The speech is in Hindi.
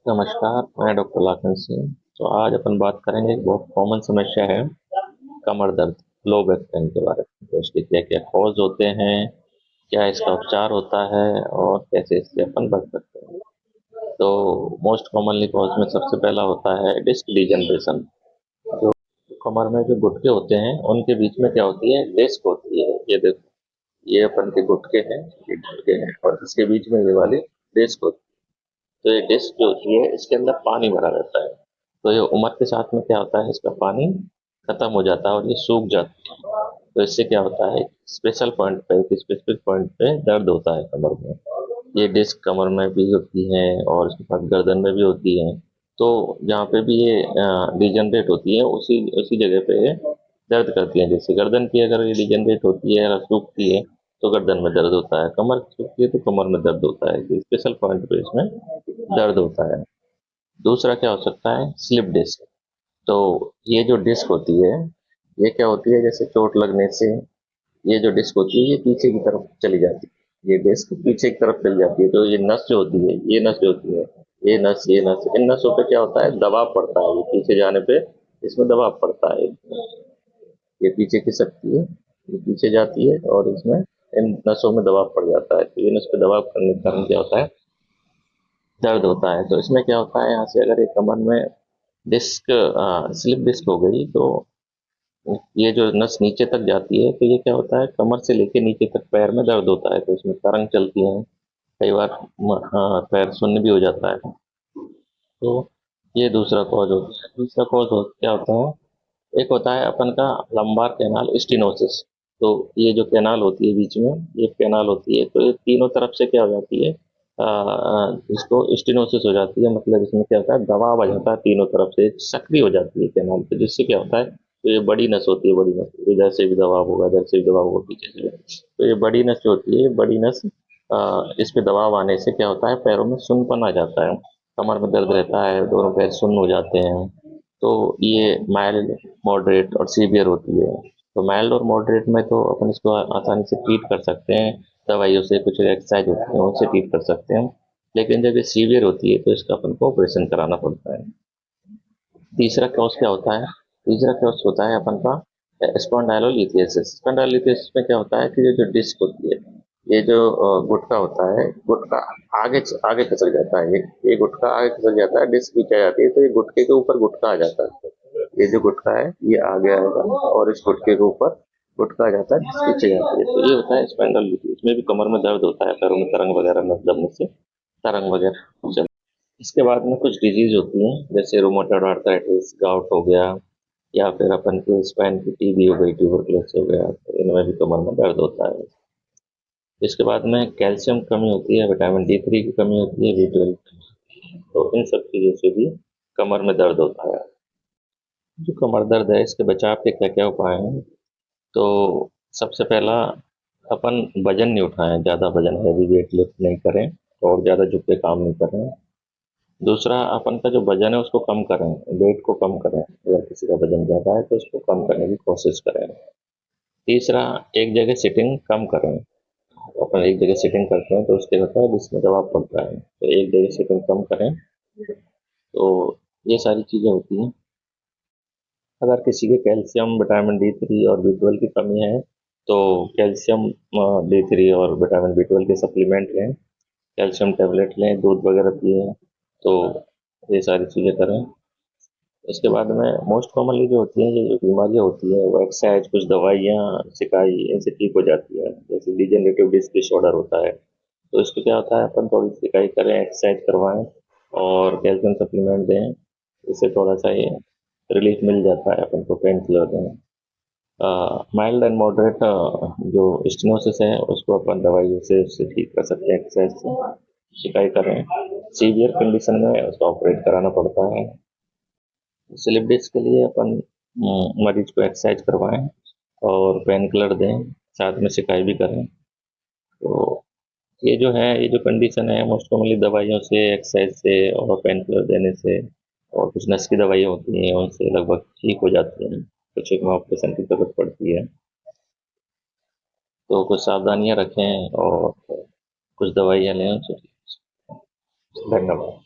नमस्कार, मैं डॉक्टर लाखन सिंह। तो आज अपन बात करेंगे, एक बहुत कॉमन समस्या है, कमर दर्द, लो बैक पेन के बारे में। तो इसके क्या-क्या कॉज़ होते हैं, क्या इसका उपचार होता है और कैसे इससे अपन बच सकते हैं। तो मोस्ट कॉमनली कॉज़ में सबसे पहला होता है डिस्क डिजनरेशन। जो कमर में जो घुटके होते हैं, उनके बीच में क्या होती है, डिस्क होती है। ये देखो, ये अपन के घुटके हैं, ये घुटके हैं और इसके बीच में ये वाली डिस्क होती है। तो ये डिस्क जो होती है, इसके अंदर पानी भरा रहता है। तो ये उम्र के साथ में क्या होता है, इसका पानी खत्म हो जाता है और ये सूख जाती है। तो इससे क्या होता है, स्पेशल पॉइंट पे, एक स्पेसिफिक पॉइंट पे दर्द होता है कमर में। ये डिस्क कमर में भी होती है और इसके साथ गर्दन में भी होती है। तो जहाँ पे भी ये डिजनरेट होती है, उसी उसी जगह पे ये दर्द करती है। जैसे गर्दन की अगर ये डिजनरेट होती है या सूखती है, तो गर्दन में दर्द होता है। कमर सूखती है तो कमर में दर्द होता है। स्पेशल पॉइंट पे इसमें दर्द होता है। दूसरा क्या हो सकता है, स्लिप डिस्क। तो ये जो डिस्क होती है, ये क्या होती है, जैसे चोट लगने से ये जो डिस्क होती है, ये पीछे की तरफ चली जाती है। ये डिस्क पीछे की तरफ चली जाती है। तो ये नस जो होती है, ये नस जो होती है, ये नस, इन नसों पे क्या होता है, दबाव पड़ता है। ये पीछे जाने पे इसमें दबाव पड़ता है। ये पीछे खिसकती है, ये पीछे जाती है और इसमें इन नसों में दबाव पड़ जाता है। तो ये नस पे दबाव पड़ने के कारण क्या होता है, दर्द होता है। तो इसमें क्या होता है, यहाँ से अगर एक कमर में डिस्क स्लिप डिस्क हो गई, तो ये जो नस नीचे तक जाती है, तो ये क्या होता है, कमर से लेके नीचे तक पैर में दर्द होता है। तो इसमें तरंग चलती है, कई बार हाँ, पैर शून्य भी हो जाता है। तो ये दूसरा कॉज होता है। तीसरा कॉज क्या होता है, एक होता है अपन का लंबार कैनाल स्टिनोसिस। तो ये जो कैनाल होती है बीच में, ये कैनाल होती है, तो ये तीनों तरफ से क्या हो जाती है, इसको स्टिनोसिस हो जाती है। मतलब इसमें क्या होता है, दबाव आ जाता है तीनों तरफ से, सक्रिय हो जाती है कैनाल पे, जिससे क्या होता है, तो ये बड़ी नस होती है, बड़ी नस, इधर से भी दबाव होगा, इधर से भी दबाव होगा, पीछे से भी। तो ये बड़ी नस जो होती है, बड़ी नस, इस पे दबाव आने से क्या होता है, पैरों में सुन्नपन आ जाता है, कमर में दर्द रहता है, दोनों पैर सुन्न हो जाते हैं। तो ये माइल्ड, मॉडरेट और सीवियर होती है। तो माइल्ड और मॉडरेट में तो अपन इसको आसानी से ट्रीट कर सकते हैं, दवाइयों से, कुछ एक्सरसाइज होती है उनसे ट्रीट कर सकते हैं। लेकिन जब ये सीवियर होती है, तो इसका अपन को ऑपरेशन कराना पड़ता है। तीसरा कॉज क्या होता है, तीसरा कॉज होता है अपन का स्पॉन्डाइलोलिथेसिस। स्पॉन्डाइलोलिथेसिस में क्या होता है कि ये जो डिस्क होती है, ये जो गुटका होता है, गुटका आगे आगे खसक जाता है। ये गुटका आगे खसक जाता है, डिस्क पीछे आ जाती है, तो ये गुटके के ऊपर गुटका आ जाता है। ये जो गुटका है, ये आगे आएगा और इस गुटके के ऊपर गुटका आ जाता है, डिस्क पीछे जाती है। तो ये होता है स्पॉन्डाइलोलिथेसिस। इसमें भी कमर में दर्द होता है, पैरों में तरंग वगैरह में दबने से तरंग वगैरह। इसके बाद में कुछ डिजीज होती हैं, जैसे रोमेटॉइड आर्थराइटिस, गाउट हो गया, या फिर अपन के स्पाइन की टीबी हो गई, ट्यूबरकुलोसिस हो गया, तो इनमें भी कमर में दर्द होता है। इसके बाद में कैल्शियम कमी होती है, विटामिन D3 की कमी होती है, B12। तो इन सब चीज़ों से भी कमर में दर्द होता है। जो कमर दर्द है, इसके बचाव के क्या क्या उपाय हैं। तो सबसे पहला, अपन वजन नहीं उठाएं, ज़्यादा वजन, हैवी वेट लिफ्ट नहीं करें और ज़्यादा झुक के काम नहीं करें। दूसरा, अपन का जो वजन है उसको कम करें, वेट को कम करें। अगर किसी का वजन ज़्यादा है तो उसको कम करने की कोशिश करें। तीसरा, एक जगह सिटिंग कम करें। अपन एक जगह सिटिंग करते हैं तो उसके होता है, जिसमें दबाव पड़ता है, तो एक जगह सिटिंग कम करें। तो ये सारी चीज़ें होती हैं। अगर किसी के कैल्शियम, विटामिन D3 और B12 की कमी है, तो कैल्शियम, D3 और विटामिन B12 के सप्लीमेंट लें, कैल्शियम टैबलेट लें, दूध वगैरह पिएं। तो ये सारी चीज़ें करें। इसके बाद में मोस्ट कॉमनली जो होती हैं, ये जो बीमारियाँ होती हैं, वो एक्सरसाइज, कुछ दवाइयाँ, सिकाई, इनसे ठीक हो जाती है। जैसे डिजेनरेटिव डिस्क डिसऑर्डर होता है, तो इसको क्या होता है, अपन थोड़ी सिकाई करें, एक्सरसाइज करवाएं और कैल्शियम सप्लीमेंट दें। इससे थोड़ा सा ये रिलीफ मिल जाता है अपन को, पेन किलर दें। माइल्ड एंड मॉडरेट जो स्टेनोसिस है, उसको अपन दवाइयों से उससे ठीक कर सकते हैं, एक्सरसाइज से। सिकाई करें। सीवियर कंडीशन में उसको ऑपरेट कराना पड़ता है। स्लिप डिस्क के लिए अपन मरीज को एक्सरसाइज करवाएं और पेन किलर दें, साथ में सिकाई भी करें। तो ये जो है, ये जो कंडीशन है, मोस्ट कॉमनली दवाइयों से, एक्सरसाइज से और पेन किलर देने से और कुछ नस की दवाइयाँ होती हैं, उनसे लगभग ठीक हो जाती हैं। कुछ एक में ऑपरेशन की जरूरत पड़ती है। तो कुछ सावधानियां रखें और कुछ दवाइयाँ लें उनसे। धन्यवाद।